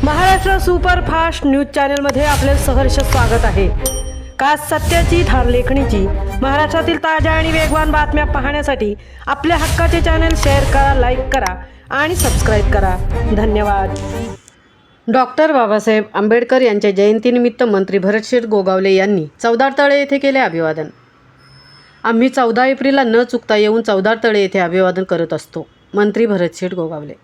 Maharashtra superfast news चॅनलमध्ये आपले सहर्ष स्वागत आहे। खास सत्याची थार लेखणीची महाराष्ट्रातील ताज्या आणि वेगवान बातम्या पाहण्यासाठी आपल्या हक्काचे चॅनल शेअर करा, लाईक करा आणि सबस्क्राईब करा। धन्यवाद। डॉक्टर बाबासाहेब आंबेडकर यांच्या जयंतीनिमित्त मंत्री भरतशेठ गोगावले यांनी चौदार तळे येथे केले अभिवादन। आम्ही 14 एप्रिलला न चुकता येऊन चौदार तळे येथे अभिवादन करत असतो। मंत्री भरतशेठ गोगावले।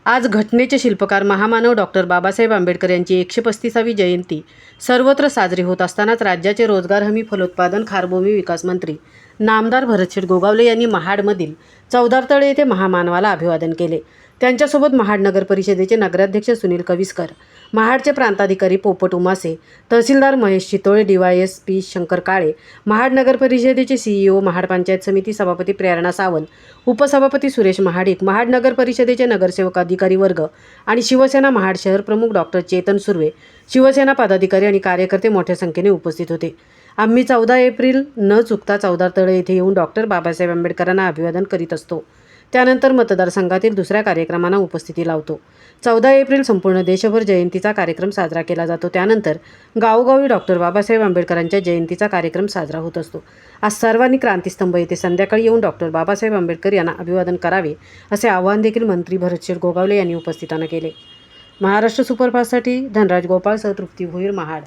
आज घटनेचे शिल्पकार महामानव डॉक्टर बाबासाहेब आंबेडकर यांची 135वी जयंती सर्वत्र साजरी होत असतानाच राज्याचे रोजगार हमी फलोत्पादन खारभूमी विकास मंत्री नामदार भरतशेठ गोगावले यांनी महाडमधील चौदार तळे येथे महामानवाला अभिवादन केले। त्यांच्यासोबत महाड नगर परिषदेचे नगराध्यक्ष सुनील कविस्कर, महाडचे प्रांताधिकारी पोपट उमासे, तहसीलदार महेश चितोळे, DYSP शंकर काळे, महाड नगर परिषदेचे CEO, महाड पंचायत समिती सभापती प्रेरणा सावंत, उपसभापती सुरेश महाडिक, महाड नगर परिषदेचे नगरसेवक अधिकारी वर्ग आणि शिवसेना महाड शहर प्रमुख डॉक्टर चेतन सुर्वे, शिवसेना पदाधिकारी आणि कार्यकर्ते मोठ्या संख्येने उपस्थित होते। आम्ही 14 एप्रिल न चुकता चौदार तळे येथे येऊन डॉक्टर बाबासाहेब आंबेडकरांना अभिवादन करीत असतो। त्यानंतर मतदारसंघातील दुसऱ्या कार्यक्रमांना उपस्थिती लावतो। 14 एप्रिल संपूर्ण देशभर जयंतीचा कार्यक्रम साजरा केला जातो। त्यानंतर गावोगावी डॉक्टर बाबासाहेब आंबेडकरांच्या जयंतीचा कार्यक्रम साजरा होत असतो। आज सर्वांनी क्रांतीस्तंभ येथे संध्याकाळी येऊन डॉक्टर बाबासाहेब आंबेडकर यांना अभिवादन करावे असे आवाहन देखील मंत्री भरतशेठ गोगावले यांनी उपस्थितांना केले। महाराष्ट्र सुपरफास्टसाठी धनराज गोपाळसह तृप्ती भोईर, महाड।